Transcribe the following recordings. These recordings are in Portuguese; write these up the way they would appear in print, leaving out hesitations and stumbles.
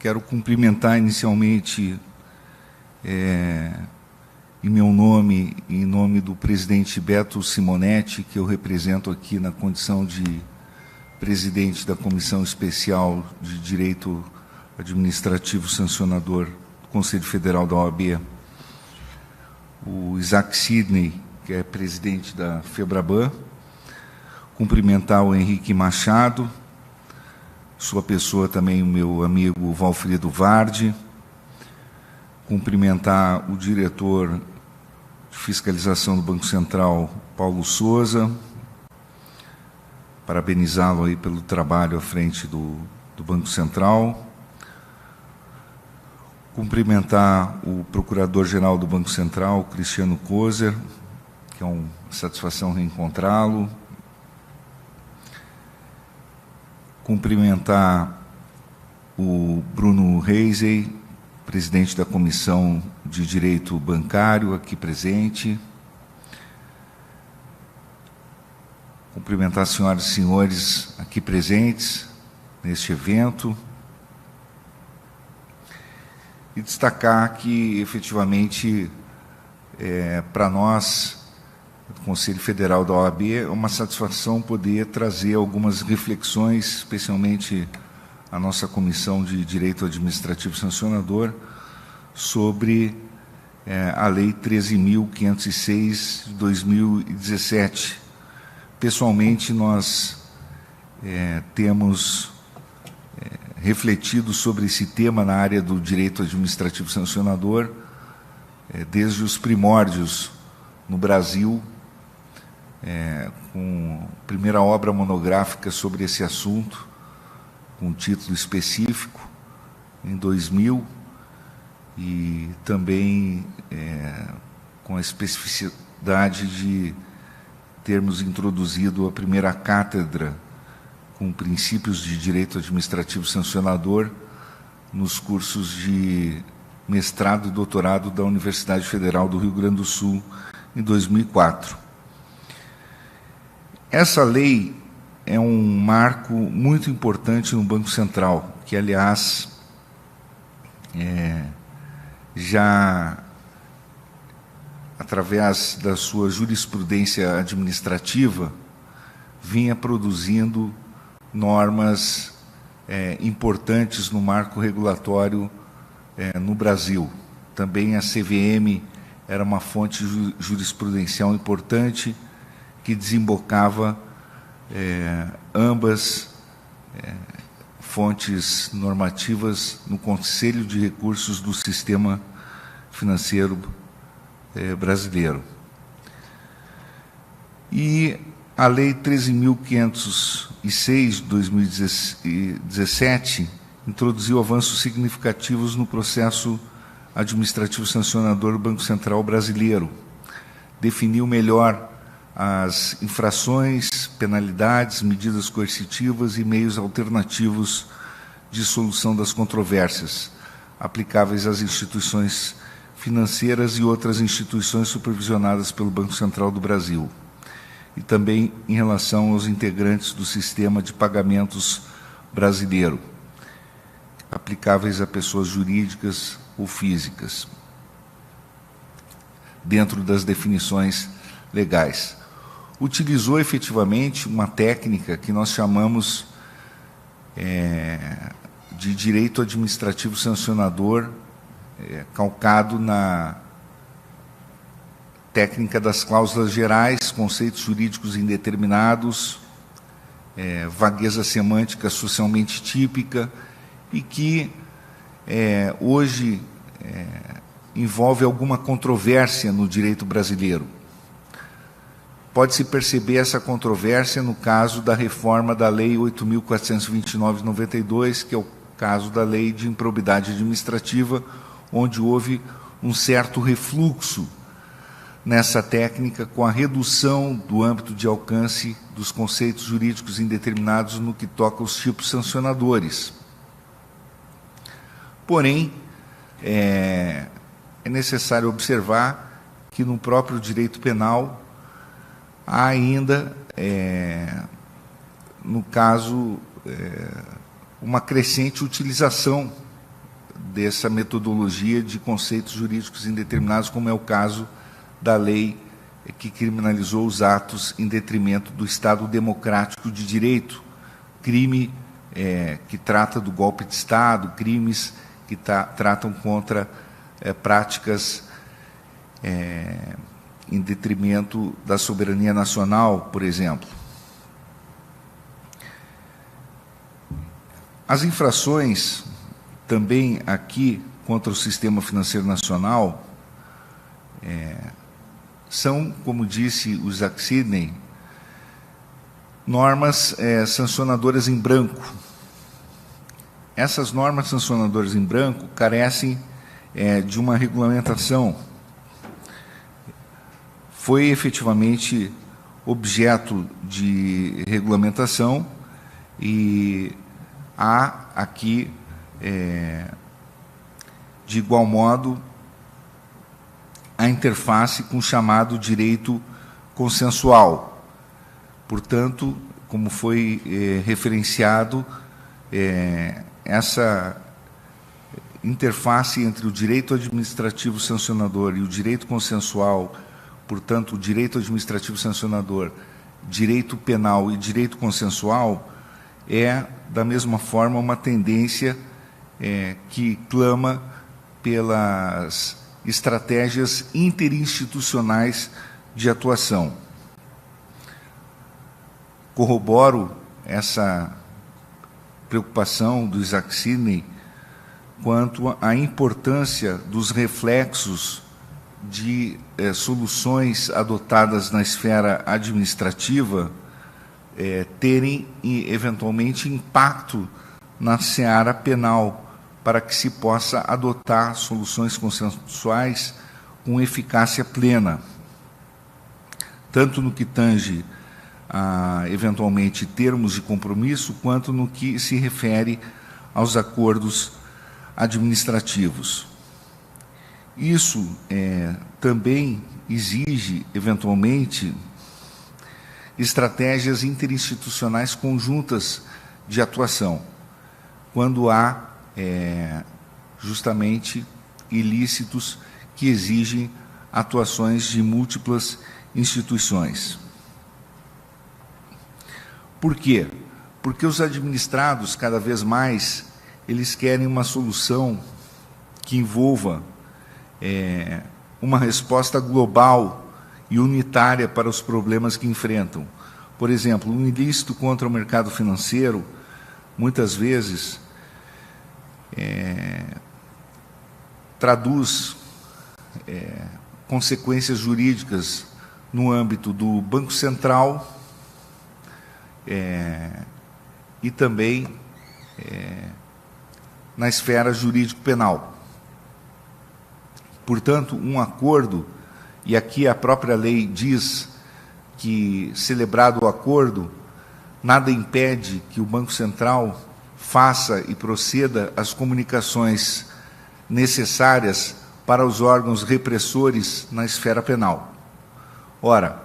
Quero cumprimentar inicialmente, em meu nome, em nome do presidente Beto Simonetti, que eu represento aqui na condição de presidente da Comissão Especial de Direito Administrativo Sancionador do Conselho Federal da OAB, o Isaac Sidney, que é presidente da FEBRABAN, cumprimentar o Henrique Machado, sua pessoa também o meu amigo Valfrido Vardi, cumprimentar o diretor de fiscalização do Banco Central, Paulo Souza, parabenizá-lo aí pelo trabalho à frente do Banco Central, cumprimentar o Procurador-Geral do Banco Central, Cristiano Kozer, que é uma satisfação reencontrá-lo, cumprimentar o Bruno Reisey, presidente da Comissão de Direito Bancário, aqui presente. Cumprimentar as senhoras e senhores aqui presentes neste evento. E destacar que, efetivamente, para nós, do Conselho Federal da OAB, é uma satisfação poder trazer algumas reflexões, especialmente a nossa Comissão de Direito Administrativo Sancionador, sobre a Lei 13.506 de 2017. Pessoalmente, nós temos refletido sobre esse tema na área do direito administrativo sancionador desde os primórdios no Brasil, com a primeira obra monográfica sobre esse assunto, com um título específico, em 2000, e também com a especificidade de termos introduzido a primeira cátedra com princípios de direito administrativo sancionador nos cursos de mestrado e doutorado da Universidade Federal do Rio Grande do Sul, em 2004. Essa lei é um marco muito importante no Banco Central, que, aliás, já, através da sua jurisprudência administrativa, vinha produzindo normas importantes no marco regulatório no Brasil. Também a CVM era uma fonte jurisprudencial importante que desembocava ambas fontes normativas no Conselho de Recursos do Sistema Financeiro Brasileiro. E a Lei 13.506 de 2017 introduziu avanços significativos no processo administrativo sancionador do Banco Central brasileiro. Definiu melhor as infrações, penalidades, medidas coercitivas e meios alternativos de solução das controvérsias, aplicáveis às instituições financeiras e outras instituições supervisionadas pelo Banco Central do Brasil, e também em relação aos integrantes do sistema de pagamentos brasileiro, aplicáveis a pessoas jurídicas ou físicas, dentro das definições legais. Utilizou efetivamente uma técnica que nós chamamos de direito administrativo sancionador, calcado na técnica das cláusulas gerais, conceitos jurídicos indeterminados, vagueza semântica socialmente típica, e que hoje envolve alguma controvérsia no direito brasileiro. Pode-se perceber essa controvérsia no caso da reforma da Lei 8.429 de 92, que é o caso da Lei de Improbidade Administrativa, onde houve um certo refluxo nessa técnica com a redução do âmbito de alcance dos conceitos jurídicos indeterminados no que toca aos tipos sancionadores. Porém, é necessário observar que no próprio direito penal há ainda, no caso, uma crescente utilização dessa metodologia de conceitos jurídicos indeterminados, como é o caso da lei que criminalizou os atos em detrimento do Estado democrático de direito, crime que trata do golpe de Estado, crimes que tratam contra práticas em detrimento da soberania nacional, por exemplo. As infrações também aqui contra o sistema financeiro nacional são, como disse o Isaac Sidney, normas sancionadoras em branco. Essas normas sancionadoras em branco carecem de uma regulamentação. Foi efetivamente objeto de regulamentação e há aqui, de igual modo, a interface com o chamado direito consensual. Portanto, como foi referenciado, essa interface entre o direito administrativo sancionador e o direito consensual, portanto, o direito administrativo sancionador, direito penal e direito consensual, é, da mesma forma, uma tendência que clama pelas estratégias interinstitucionais de atuação. Corroboro essa preocupação do Isaac Sidney quanto à importância dos reflexos de soluções adotadas na esfera administrativa terem, eventualmente, impacto na seara penal, para que se possa adotar soluções consensuais com eficácia plena, tanto no que tange a, eventualmente, termos de compromisso, quanto no que se refere aos acordos administrativos. Isso também exige, eventualmente, estratégias interinstitucionais conjuntas de atuação, quando há justamente ilícitos que exigem atuações de múltiplas instituições. Por quê? Porque os administrados, cada vez mais, eles querem uma solução que envolva uma resposta global e unitária para os problemas que enfrentam. Por exemplo, um ilícito contra o mercado financeiro, muitas vezes, traduz consequências jurídicas no âmbito do Banco Central e também na esfera jurídico-penal. Portanto, um acordo, e aqui a própria lei diz que, celebrado o acordo, nada impede que o Banco Central faça e proceda às comunicações necessárias para os órgãos repressores na esfera penal. Ora,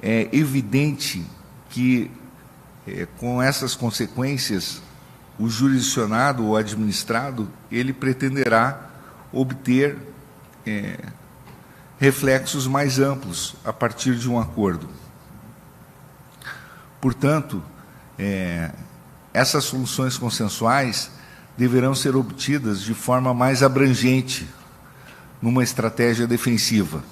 é evidente que, com essas consequências, o jurisdicionado ou administrado, ele pretenderá obter reflexos mais amplos a partir de um acordo. Portanto, essas soluções consensuais deverão ser obtidas de forma mais abrangente numa estratégia defensiva,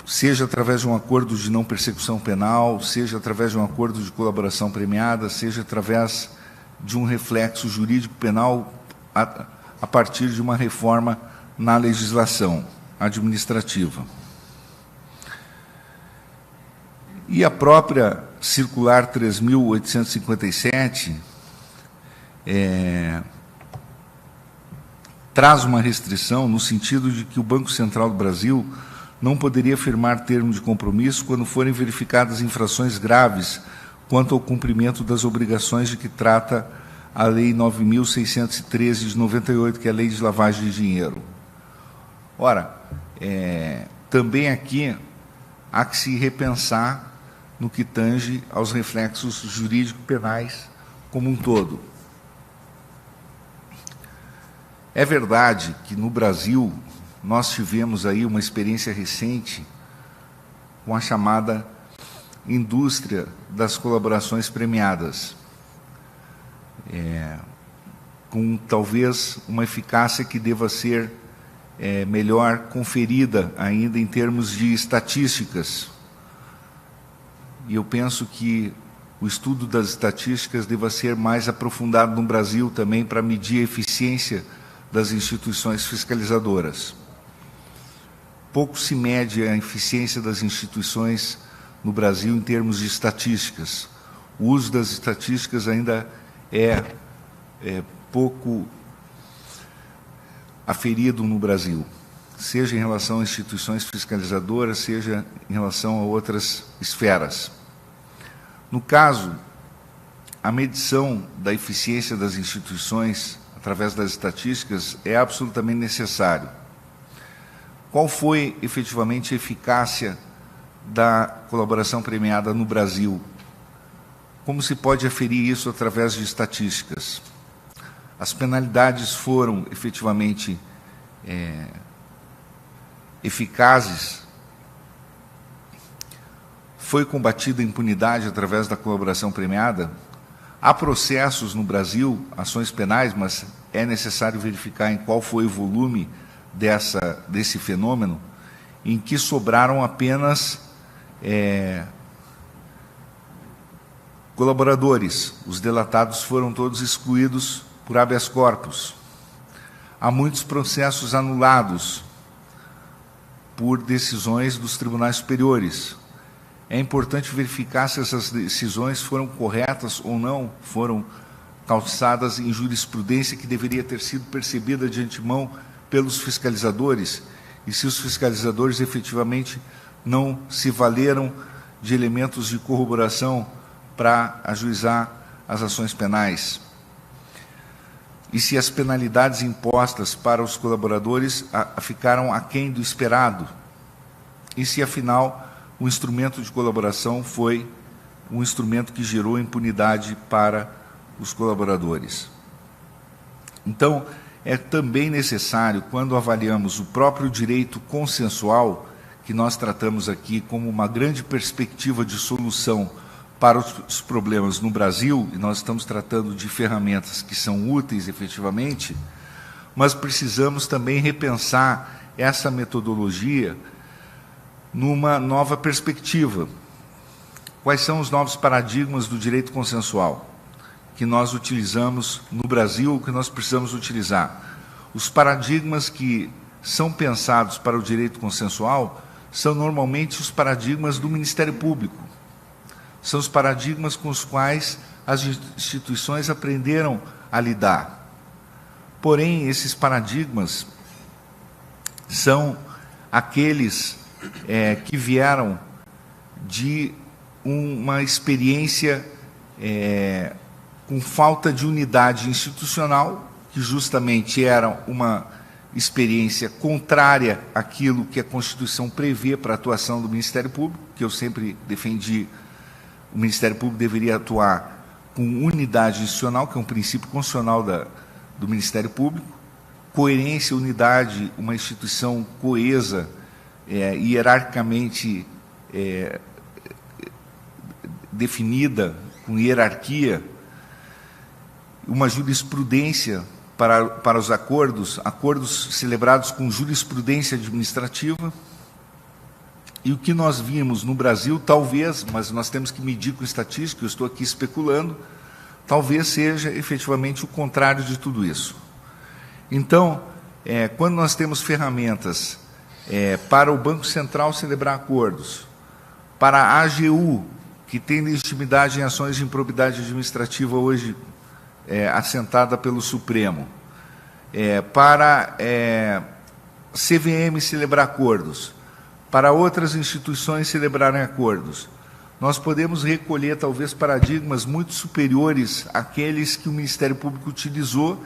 seja através de um acordo de não persecução penal, seja através de um acordo de colaboração premiada, seja através de um reflexo jurídico penal a partir de uma reforma na legislação administrativa. E a própria Circular 3.857 traz uma restrição no sentido de que o Banco Central do Brasil não poderia firmar termo de compromisso quando forem verificadas infrações graves quanto ao cumprimento das obrigações de que trata a Lei 9.613 de 98, que é a Lei de Lavagem de Dinheiro. Ora, também aqui há que se repensar no que tange aos reflexos jurídico-penais como um todo. É verdade que no Brasil nós tivemos aí uma experiência recente com a chamada indústria das colaborações premiadas, com talvez uma eficácia que deva ser melhor conferida ainda em termos de estatísticas. E eu penso que o estudo das estatísticas deva ser mais aprofundado no Brasil também para medir a eficiência das instituições fiscalizadoras. Pouco se mede a eficiência das instituições no Brasil em termos de estatísticas. O uso das estatísticas ainda é pouco aferido no Brasil, seja em relação a instituições fiscalizadoras, seja em relação a outras esferas. No caso, a medição da eficiência das instituições através das estatísticas é absolutamente necessário. Qual foi efetivamente a eficácia da colaboração premiada no Brasil? Como se pode aferir isso através de estatísticas? As penalidades foram efetivamente eficazes? Foi combatida a impunidade através da colaboração premiada? Há processos no Brasil, ações penais, mas é necessário verificar em qual foi o volume desse fenômeno, em que sobraram apenas colaboradores. Os delatados foram todos excluídos por habeas corpus. Há muitos processos anulados por decisões dos tribunais superiores. É importante verificar se essas decisões foram corretas ou não, foram calçadas em jurisprudência que deveria ter sido percebida de antemão pelos fiscalizadores, e se os fiscalizadores efetivamente não se valeram de elementos de corroboração para ajuizar as ações penais. E se as penalidades impostas para os colaboradores ficaram aquém do esperado, e se, afinal, o instrumento de colaboração foi um instrumento que gerou impunidade para os colaboradores. Então, é também necessário, quando avaliamos o próprio direito consensual, que nós tratamos aqui como uma grande perspectiva de solução para os problemas no Brasil, e nós estamos tratando de ferramentas que são úteis efetivamente, mas precisamos também repensar essa metodologia numa nova perspectiva. Quais são os novos paradigmas do direito consensual que nós utilizamos no Brasil, que nós precisamos utilizar? Os paradigmas que são pensados para o direito consensual são normalmente os paradigmas do Ministério Público. São os paradigmas com os quais as instituições aprenderam a lidar. Porém, esses paradigmas são aqueles que vieram de uma experiência com falta de unidade institucional, que justamente era uma experiência contrária àquilo que a Constituição prevê para a atuação do Ministério Público, que eu sempre defendi. O Ministério Público deveria atuar com unidade institucional, que é um princípio constitucional do Ministério Público, coerência, unidade, uma instituição coesa, hierarquicamente definida, com hierarquia, uma jurisprudência para os acordos celebrados com jurisprudência administrativa. E o que nós vimos no Brasil, talvez, mas nós temos que medir com estatística, eu estou aqui especulando, talvez seja efetivamente o contrário de tudo isso. Então, quando nós temos ferramentas para o Banco Central celebrar acordos, para a AGU, que tem legitimidade em ações de improbidade administrativa hoje assentada pelo Supremo, para CVM celebrar acordos, para outras instituições celebrarem acordos, nós podemos recolher talvez paradigmas muito superiores àqueles que o Ministério Público utilizou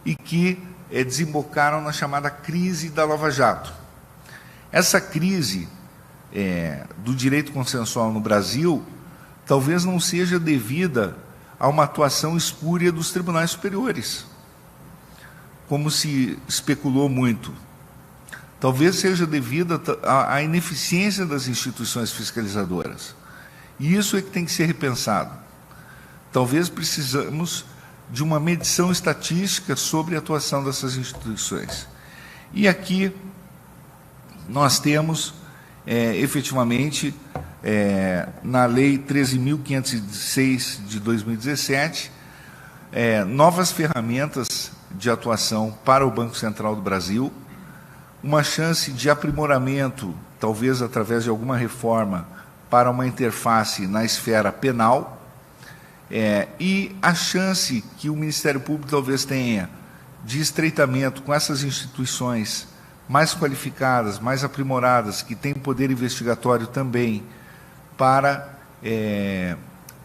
e que desembocaram na chamada crise da Lava Jato. Essa crise do direito consensual no Brasil talvez não seja devida a uma atuação espúria dos tribunais superiores. como se especulou muito. Talvez seja devido à ineficiência das instituições fiscalizadoras. E isso é que tem que ser repensado. Talvez precisamos de uma medição estatística sobre a atuação dessas instituições. E aqui nós temos, efetivamente, na Lei 13.506 de 2017, novas ferramentas de atuação para o Banco Central do Brasil, uma chance de aprimoramento, talvez através de alguma reforma, para uma interface na esfera penal, e a chance que o Ministério Público talvez tenha de estreitamento com essas instituições mais qualificadas, mais aprimoradas, que têm poder investigatório também, para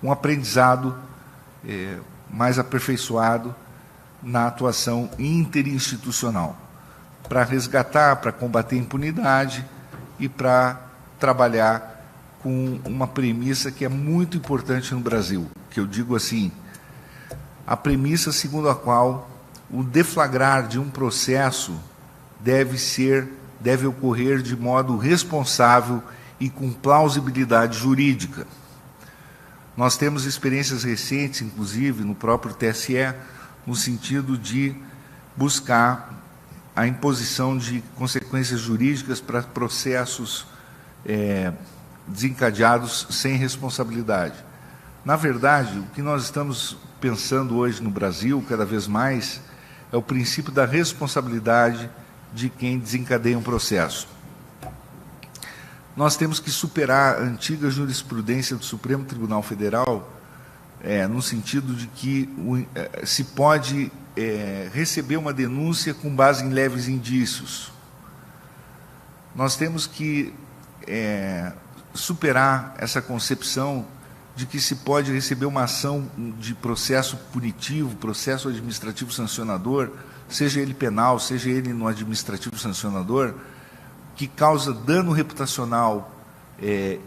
um aprendizado mais aperfeiçoado na atuação interinstitucional, para resgatar, para combater a impunidade e para trabalhar com uma premissa que é muito importante no Brasil, que eu digo assim, a premissa segundo a qual o deflagrar de um processo deve ocorrer de modo responsável e com plausibilidade jurídica. Nós temos experiências recentes, inclusive, no próprio TSE, no sentido de buscar a imposição de consequências jurídicas para processos desencadeados sem responsabilidade. Na verdade, o que nós estamos pensando hoje no Brasil, cada vez mais, é o princípio da responsabilidade de quem desencadeia um processo. Nós temos que superar a antiga jurisprudência do Supremo Tribunal Federal, no sentido de que se pode receber uma denúncia com base em leves indícios. Nós temos que superar essa concepção de que se pode receber uma ação de processo punitivo, processo administrativo sancionador, seja ele penal, seja ele no administrativo sancionador, que causa dano reputacional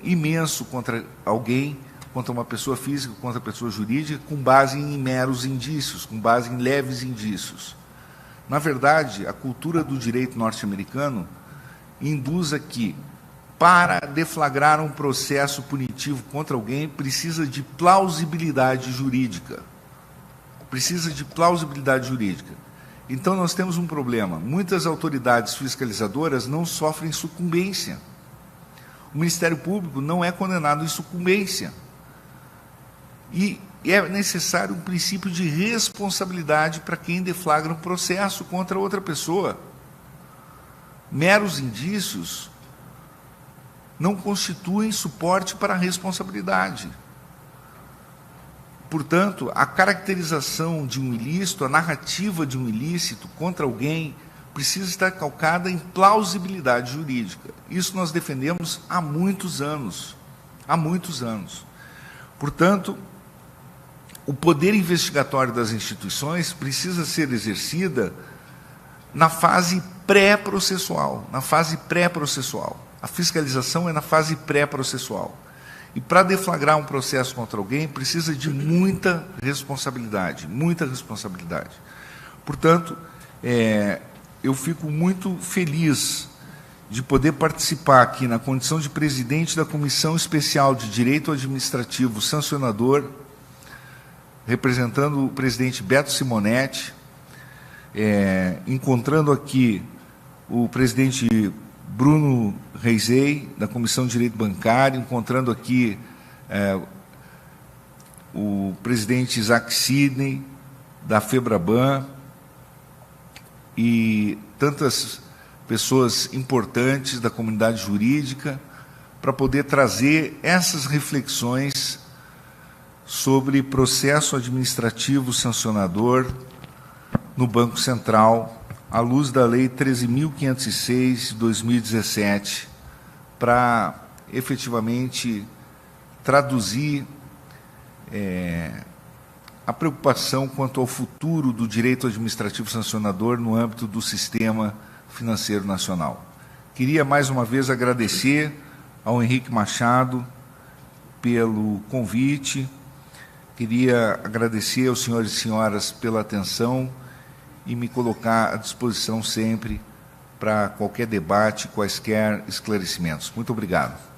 imenso contra alguém, contra uma pessoa física, contra a pessoa jurídica, com base em meros indícios, com base em leves indícios. Na verdade, a cultura do direito norte-americano induz a que, para deflagrar um processo punitivo contra alguém, precisa de plausibilidade jurídica. Precisa de plausibilidade jurídica. Então, nós temos um problema. Muitas autoridades fiscalizadoras não sofrem sucumbência. O Ministério Público não é condenado em sucumbência. E é necessário um princípio de responsabilidade para quem deflagra um processo contra outra pessoa. Meros indícios não constituem suporte para a responsabilidade. Portanto, a caracterização de um ilícito, a narrativa de um ilícito contra alguém, precisa estar calcada em plausibilidade jurídica. Isso nós defendemos há muitos anos. Há muitos anos. Portanto, o poder investigatório das instituições precisa ser exercida na fase pré-processual, na fase pré-processual. A fiscalização é na fase pré-processual. E para deflagrar um processo contra alguém, precisa de muita responsabilidade, muita responsabilidade. Portanto, eu fico muito feliz de poder participar aqui na condição de presidente da Comissão Especial de Direito Administrativo Sancionador, representando o presidente Beto Simonetti, encontrando aqui o presidente Bruno Reisei, da Comissão de Direito Bancário, encontrando aqui o presidente Isaac Sidney, da FEBRABAN, e tantas pessoas importantes da comunidade jurídica, para poder trazer essas reflexões sobre processo administrativo sancionador no Banco Central, à luz da Lei 13.506 de 2017, para efetivamente traduzir a preocupação quanto ao futuro do direito administrativo sancionador no âmbito do sistema financeiro nacional. Queria mais uma vez agradecer ao Henrique Machado pelo convite, queria agradecer aos senhores e senhoras pela atenção e me colocar à disposição sempre para qualquer debate, quaisquer esclarecimentos. Muito obrigado.